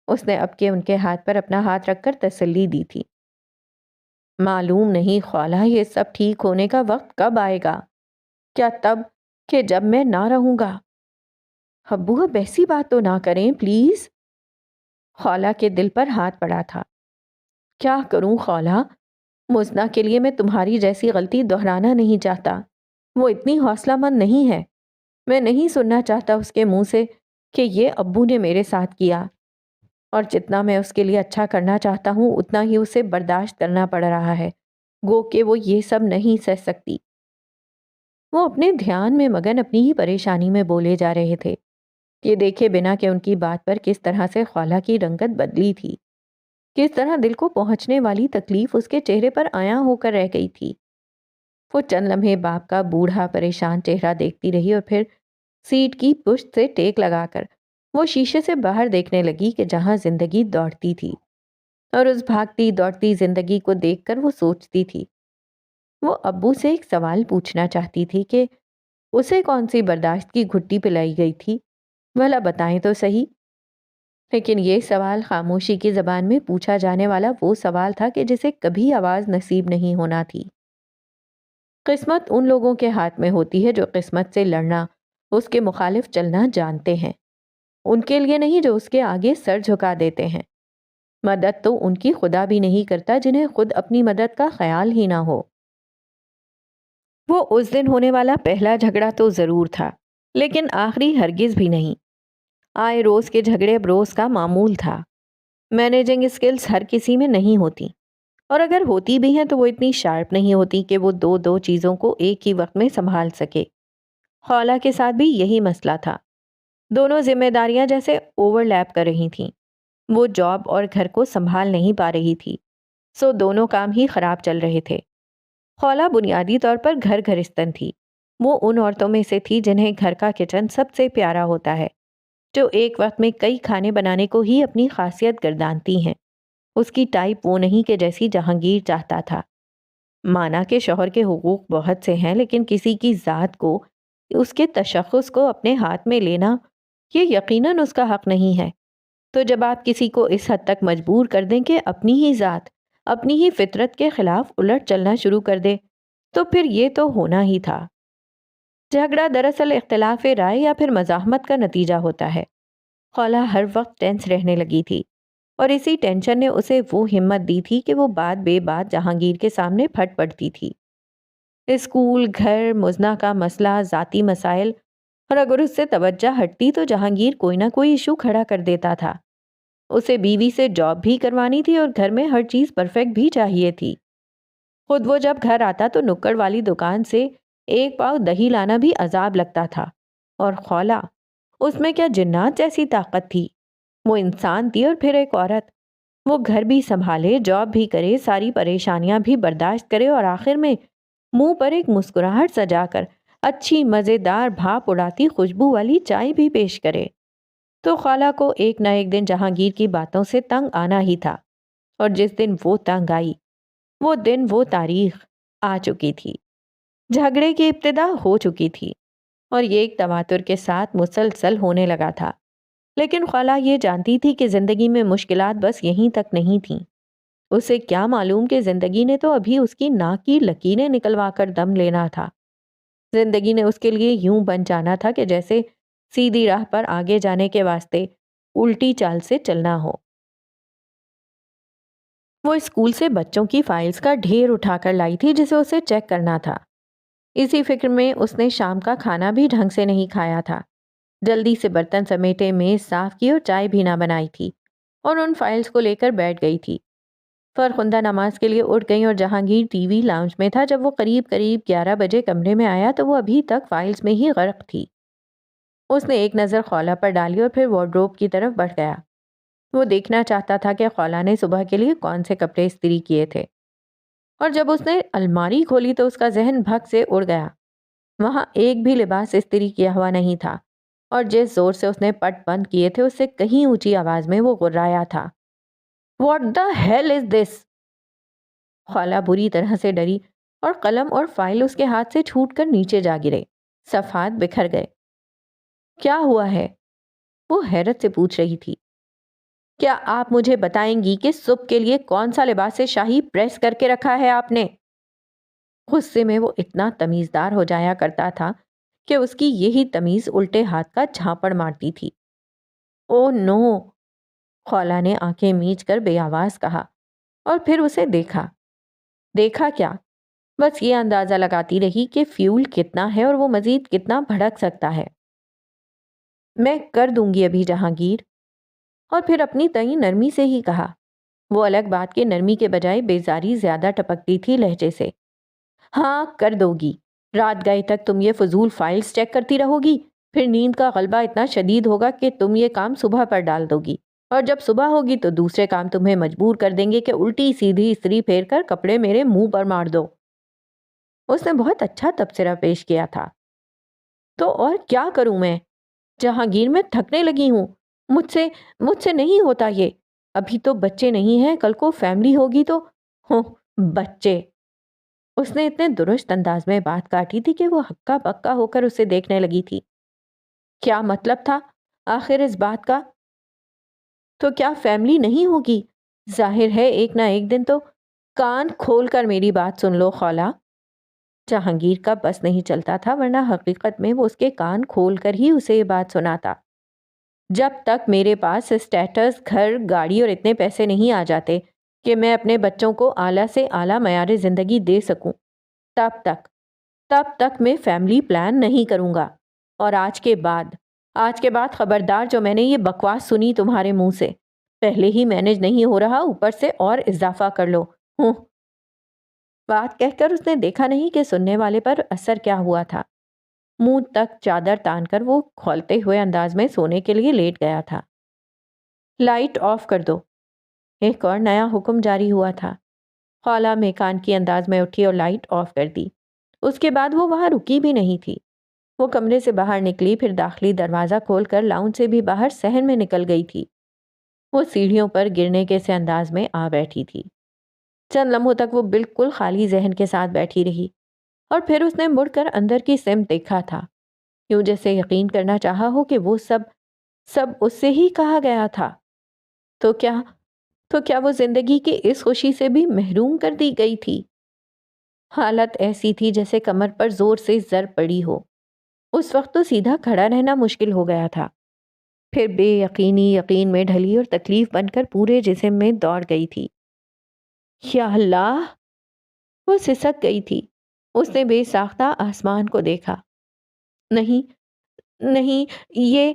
[SPEAKER 1] اس نے اب کے ان کے ہاتھ پر اپنا ہاتھ رکھ کر تسلی دی تھی۔ معلوم نہیں خالہ یہ سب ٹھیک ہونے کا وقت کب آئے گا؟ کیا تب کہ جب میں نہ رہوں گا؟ ابو اب ایسی بات تو نہ کریں پلیز۔ خالہ کے دل پر ہاتھ پڑا تھا۔ کیا کروں خالہ، مزنہ کے لیے میں تمہاری جیسی غلطی دہرانا نہیں چاہتا۔ وہ اتنی حوصلہ مند نہیں ہے۔ میں نہیں سننا چاہتا اس کے منہ سے کہ یہ ابو نے میرے ساتھ کیا، اور جتنا میں اس کے لیے اچھا کرنا چاہتا ہوں اتنا ہی اسے برداشت کرنا پڑ رہا ہے، گو کہ وہ یہ سب نہیں سہ سکتی۔ وہ اپنے دھیان میں مگن اپنی ہی پریشانی میں بولے جا رہے تھے، یہ دیکھے بنا کہ ان کی بات پر کس طرح سے خالہ کی رنگت بدلی تھی، کس طرح دل کو پہنچنے والی تکلیف اس کے چہرے پر عیاں ہو کر رہ گئی تھی۔ وہ چند لمحے باپ کا بوڑھا پریشان چہرہ دیکھتی رہی اور پھر سیٹ کی پشت سے ٹیک لگا کر وہ شیشے سے باہر دیکھنے لگی کہ جہاں زندگی دوڑتی تھی، اور اس بھاگتی دوڑتی زندگی کو دیکھ کر وہ سوچتی تھی۔ وہ ابو سے ایک سوال پوچھنا چاہتی تھی کہ اسے کون سی برداشت کی گھٹی پلائی گئی تھی، بھلا بتائیں تو صحیح۔ لیکن یہ سوال خاموشی کی زبان میں پوچھا جانے والا وہ سوال تھا کہ جسے کبھی آواز نصیب نہیں ہونا تھی۔ قسمت ان لوگوں کے ہاتھ میں ہوتی ہے جو قسمت سے لڑنا، اس کے مخالف چلنا جانتے ہیں، ان کے لیے نہیں جو اس کے آگے سر جھکا دیتے ہیں۔ مدد تو ان کی خدا بھی نہیں کرتا جنہیں خود اپنی مدد کا خیال ہی نہ ہو۔ وہ اس دن ہونے والا پہلا جھگڑا تو ضرور تھا، لیکن آخری ہرگز بھی نہیں۔ آئے روز کے جھگڑے اب روز کا معمول تھا۔ مینیجنگ اسکلز ہر کسی میں نہیں ہوتی، اور اگر ہوتی بھی ہیں تو وہ اتنی شارپ نہیں ہوتی کہ وہ دو چیزوں کو ایک ہی وقت میں سنبھال سکے۔ خالہ کے ساتھ بھی یہی مسئلہ تھا۔ دونوں ذمہ داریاں جیسے اوور لیپ کر رہی تھیں۔ وہ جاب اور گھر کو سنبھال نہیں پا رہی تھی، سو دونوں کام ہی خراب چل رہے تھے۔ خالہ بنیادی طور پر گھرستن تھی۔ وہ ان عورتوں میں سے تھی جنہیں گھر کا کچن سب سے پیارا ہوتا ہے، جو ایک وقت میں کئی کھانے بنانے کو ہی اپنی خاصیت گردانتی ہیں۔ اس کی ٹائپ وہ نہیں کہ جیسی جہانگیر چاہتا تھا۔ مانا کہ شوہر کے حقوق بہت سے ہیں، لیکن کسی کی ذات کو، اس کے تشخص کو اپنے ہاتھ میں لینا یہ یقیناً اس کا حق نہیں ہے۔ تو جب آپ کسی کو اس حد تک مجبور کر دیں کہ اپنی ہی ذات، اپنی ہی فطرت کے خلاف الٹ چلنا شروع کر دے، تو پھر یہ تو ہونا ہی تھا۔ جھگڑا دراصل اختلاف رائے یا پھر مزاحمت کا نتیجہ ہوتا ہے۔ خالہ ہر وقت ٹینس رہنے لگی تھی، اور اسی ٹینشن نے اسے وہ ہمت دی تھی کہ وہ بات بے بات جہانگیر کے سامنے پھٹ پڑتی تھی۔ اسکول، گھر، مزنہ کا مسئلہ، ذاتی مسائل، اور اگر اس سے توجہ ہٹتی تو جہانگیر کوئی نہ کوئی ایشو کھڑا کر دیتا تھا۔ اسے بیوی سے جاب بھی کروانی تھی اور گھر میں ہر چیز پرفیکٹ بھی چاہیے تھی۔ خود وہ جب گھر آتا تو نکڑ والی دکان سے ایک پاؤ دہی لانا بھی عذاب لگتا تھا۔ اور خولا، اس میں کیا جنات جیسی طاقت تھی؟ وہ انسان تھی اور پھر ایک عورت۔ وہ گھر بھی سنبھالے، جاب بھی کرے، ساری پریشانیاں بھی برداشت کرے، اور آخر میں منہ پر ایک مسکراہٹ سجا کر اچھی مزیدار بھاپ اڑاتی خوشبو والی چائے بھی پیش کرے۔ تو خالہ کو ایک نہ ایک دن جہانگیر کی باتوں سے تنگ آنا ہی تھا، اور جس دن وہ تنگ آئی وہ دن وہ تاریخ آ چکی تھی۔ جھگڑے کی ابتدا ہو چکی تھی اور یہ ایک تواتر کے ساتھ مسلسل ہونے لگا تھا، لیکن خالہ یہ جانتی تھی کہ زندگی میں مشکلات بس یہیں تک نہیں تھیں۔ اسے کیا معلوم کہ زندگی نے تو ابھی اس کی ناک کی لکیریں نکلوا کر دم لینا تھا۔ زندگی نے اس کے لیے یوں بن جانا تھا کہ جیسے سیدھی راہ پر آگے جانے کے واسطے الٹی چال سے چلنا ہو۔ وہ اسکول سے بچوں کی فائلز کا ڈھیر اٹھا کر لائی تھی جسے اسے چیک کرنا تھا۔ اسی فکر میں اس نے شام کا کھانا بھی ڈھنگ سے نہیں کھایا تھا۔ جلدی سے برتن سمیٹے، میز صاف کی اور چائے بھی نہ بنائی تھی، اور ان فائلز کو لے کر بیٹھ گئی تھی۔ فرخندہ نماز کے لیے اٹھ گئی اور جہانگیر ٹی وی لاؤنج میں تھا۔ جب وہ قریب 11 بجے کمرے میں آیا تو وہ ابھی تک فائلز میں ہی غرق تھی۔ اس نے ایک نظر خولہ پر ڈالی اور پھر وارڈروب کی طرف بڑھ گیا۔ وہ دیکھنا چاہتا تھا کہ خولہ نے صبح کے لیے کون سے کپڑے استری کیے تھے، اور جب اس نے الماری کھولی تو اس کا ذہن بھگ سے اڑ گیا۔ وہاں ایک بھی لباس استری کیا ہوا نہیں تھا، اور جس زور سے اس نے پٹ بند کیے تھے اس سے کہیں اونچی آواز میں وہ غرایا تھا، "What the hell is this?" خولہ بری طرح سے ڈری اور قلم اور فائل اس کے ہاتھ سے چھوٹ کر نیچے جا گرے، صفحات بکھر گئے۔ "کیا ہوا ہے؟" وہ حیرت سے پوچھ رہی تھی۔ "کیا آپ مجھے بتائیں گی کہ صبح کے لیے کون سا لباس شاہی پریس کر کے رکھا ہے آپ نے؟ غصے میں وہ اتنا تمیزدار ہو جایا کرتا تھا کہ اس کی یہی تمیز الٹے ہاتھ کا جھاپڑ مارتی تھی۔ "او نو!" خولہ نے آنکھیں میچ کر بے آواز کہا، اور پھر اسے دیکھا۔ دیکھا کیا؟ بس یہ اندازہ لگاتی رہی کہ فیول کتنا ہے اور وہ مزید کتنا بھڑک سکتا ہے۔ "میں کر دوں گی ابھی جہانگیر." اور پھر اپنی تئیں نرمی سے ہی کہا۔ وہ الگ بات کے نرمی کے بجائے بیزاری زیادہ ٹپکتی تھی لہجے سے۔ "ہاں کر دو گی۔ رات گئے تک تم یہ فضول فائلز چیک کرتی رہو گی، پھر نیند کا غلبہ اتنا شدید ہوگا کہ تم یہ کام صبح پر ڈال دو گی، اور جب صبح ہوگی تو دوسرے کام تمہیں مجبور کر دیں گے کہ الٹی سیدھی استری پھیر کر کپڑے میرے منہ پر مار دو." اس نے بہت اچھا تبصرہ پیش کیا تھا۔ "تو اور کیا کروں میں جہانگیر؟ میں تھکنے لگی ہوں۔ مجھ سے نہیں ہوتا یہ۔ ابھی تو بچے نہیں ہیں، کل کو فیملی ہوگی تو..." "ہو بچے!" اس نے اتنے درست انداز میں بات کاٹی تھی کہ وہ ہکا بکا ہو کر اسے دیکھنے لگی تھی۔ کیا مطلب تھا آخر اس بات کا؟ تو کیا فیملی نہیں ہوگی؟ ظاہر ہے ایک نہ ایک دن تو... کان کھول کر میری بات سن لو خولہ۔ جہانگیر کا بس نہیں چلتا تھا، ورنہ حقیقت میں وہ اس کے کان کھول کر ہی اسے یہ بات سناتا۔ "جب تک میرے پاس اسٹیٹس، گھر، گاڑی اور اتنے پیسے نہیں آ جاتے کہ میں اپنے بچوں کو اعلیٰ سے اعلیٰ معیار زندگی دے سکوں، تب تک میں فیملی پلان نہیں کروں گا۔ اور آج کے بعد خبردار، جو میں نے یہ بکواس سنی تمہارے منہ سے، پہلے ہی مینج نہیں ہو رہا، اوپر سے اور اضافہ کر لو۔ ہوں۔" بات کہہ کر اس نے دیکھا نہیں کہ سننے والے پر اثر کیا ہوا تھا۔ منہ تک چادر تان کر وہ کھولتے ہوئے انداز میں سونے کے لیے لیٹ گیا تھا۔ "لائٹ آف کر دو۔" ایک اور نیا حکم جاری ہوا تھا۔ خولہ میکانکی انداز میں اٹھی اور لائٹ آف کر دی۔ اس کے بعد وہ وہاں رکی بھی نہیں تھی۔ وہ کمرے سے باہر نکلی، پھر داخلی دروازہ کھول کر لاؤنج سے بھی باہر صحن میں نکل گئی تھی۔ وہ سیڑھیوں پر گرنے کے سے انداز میں آ بیٹھی تھی۔ چند لمحوں تک وہ بالکل خالی ذہن کے ساتھ بیٹھی رہی، اور پھر اس نے مڑ کر اندر کی سمت دیکھا تھا، یوں جیسے یقین کرنا چاہا ہو کہ وہ سب اس سے ہی کہا گیا تھا۔ تو کیا وہ زندگی کی اس خوشی سے بھی محروم کر دی گئی تھی؟ حالت ایسی تھی جیسے کمر پر زور سے زر پڑی ہو۔ اس وقت تو سیدھا کھڑا رہنا مشکل ہو گیا تھا، پھر بے یقینی یقین میں ڈھلی اور تکلیف بن کر پورے جسم میں دوڑ گئی تھی۔ یا اللہ! وہ سسک گئی تھی۔ اس نے بے ساختہ آسمان کو دیکھا۔ نہیں، یہ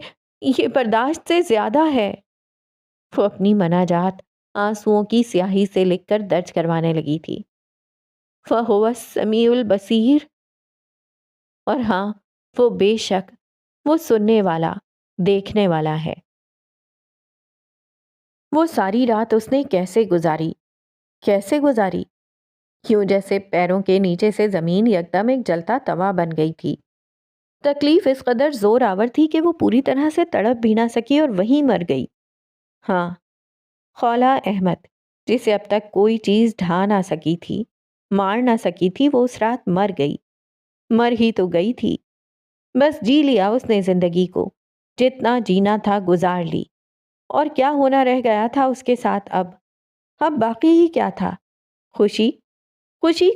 [SPEAKER 1] برداشت سے زیادہ ہے۔ وہ اپنی مناجات آنسوؤں کی سیاہی سے لکھ کر درج کروانے لگی تھی۔ فَهُوَ السَّمِيعُ الْبَصِيرُ۔ اور ہاں، وہ بے شک وہ سننے والا، دیکھنے والا ہے۔ وہ ساری رات اس نے کیسے گزاری؟ کیوں جیسے پیروں کے نیچے سے زمین یکدم ایک جلتا توا بن گئی تھی۔ تکلیف اس قدر زور آور تھی کہ وہ پوری طرح سے تڑپ بھی نہ سکی اور وہیں مر گئی۔ ہاں، خولا احمد، جسے اب تک کوئی چیز ڈھا نہ سکی تھی، مار نہ سکی تھی، وہ اس رات مر گئی۔ مر ہی تو گئی تھی، بس جی لیا اس نے زندگی کو، جتنا جینا تھا گزار لی۔ اور کیا ہونا رہ گیا تھا اس کے ساتھ اب باقی ہی کیا تھا؟ خوشی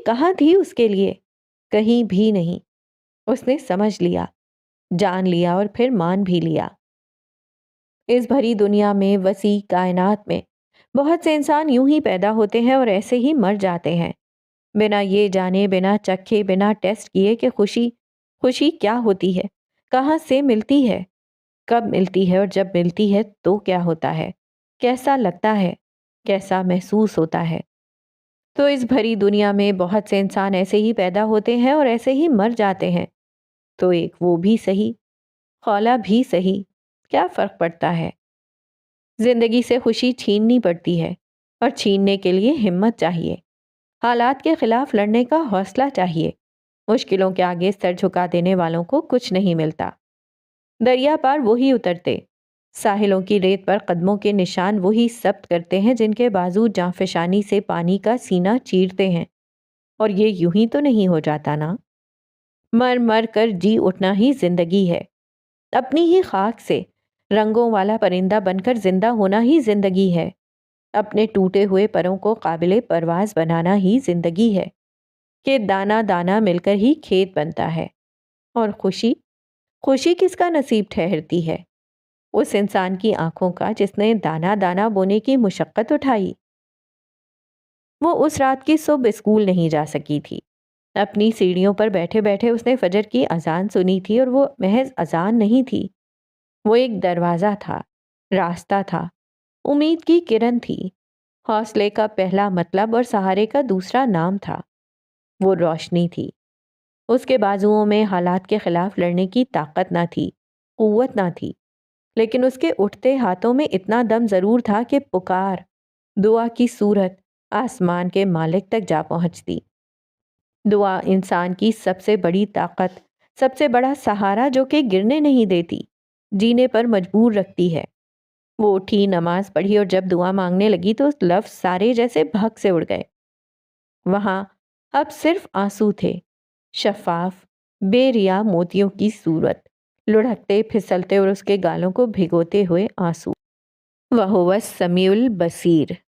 [SPEAKER 1] کہاں تھی اس کے لیے؟ کہیں بھی نہیں۔ اس نے سمجھ لیا، جان لیا اور پھر مان بھی لیا۔ اس بھری دنیا میں، وسیع کائنات میں، بہت سے انسان یوں ہی پیدا ہوتے ہیں اور ایسے ہی مر جاتے ہیں، بنا یہ جانے، بنا چکھے، بنا ٹیسٹ کیے کہ خوشی کیا ہوتی ہے، کہاں سے ملتی ہے، کب ملتی ہے، اور جب ملتی ہے تو کیا ہوتا ہے، کیسا لگتا ہے، کیسا محسوس ہوتا ہے۔ تو اس بھری دنیا میں بہت سے انسان ایسے ہی پیدا ہوتے ہیں اور ایسے ہی مر جاتے ہیں، تو ایک وہ بھی صحیح، خولا بھی صحیح، کیا فرق پڑتا ہے؟ زندگی سے خوشی چھیننی پڑتی ہے، اور چھیننے کے لیے ہمت چاہیے، حالات کے خلاف لڑنے کا حوصلہ چاہیے۔ مشکلوں کے آگے سر جھکا دینے والوں کو کچھ نہیں ملتا۔ دریا پار وہی اترتے، ساحلوں کی ریت پر قدموں کے نشان وہی ثبت کرتے ہیں جن کے بازو جانفشانی سے پانی کا سینہ چیرتے ہیں، اور یہ یوں ہی تو نہیں ہو جاتا نا۔ مر مر کر جی اٹھنا ہی زندگی ہے، اپنی ہی خاک سے رنگوں والا پرندہ بن کر زندہ ہونا ہی زندگی ہے، اپنے ٹوٹے ہوئے پروں کو قابل پرواز بنانا ہی زندگی ہے، کہ دانہ دانہ مل کر ہی کھیت بنتا ہے۔ اور خوشی کس کا نصیب ٹھہرتی ہے؟ اس انسان کی آنکھوں کا جس نے دانہ دانہ بونے کی مشقت اٹھائی۔ وہ اس رات کی صبح اسکول نہیں جا سکی تھی۔ اپنی سیڑھیوں پر بیٹھے بیٹھے اس نے فجر کی اذان سنی تھی، اور وہ محض اذان نہیں تھی، وہ ایک دروازہ تھا، راستہ تھا، امید کی کرن تھی، حوصلے کا پہلا مطلب اور سہارے کا دوسرا نام تھا۔ وہ روشنی تھی۔ اس کے بازوؤں میں حالات کے خلاف لڑنے کی طاقت نہ تھی، قوت نہ تھی، لیکن اس کے اٹھتے ہاتھوں میں اتنا دم ضرور تھا کہ پکار، دعا کی صورت آسمان کے مالک تک جا پہنچتی۔ دعا انسان کی سب سے بڑی طاقت، سب سے بڑا سہارا، جو کہ گرنے نہیں دیتی، جینے پر مجبور رکھتی ہے۔ وہ اٹھی، نماز پڑھی، اور جب دعا مانگنے لگی تو لفظ سارے جیسے بھگ سے اڑ گئے۔ وہاں اب صرف آنسو تھے، شفاف، بے ریا موتیوں کی صورت، لڑھکتے پھسلتے اور اس کے گالوں کو بھگوتے ہوئے آنسو۔ وَهُوَ السَّمِيعُ الْبَصِيرُ۔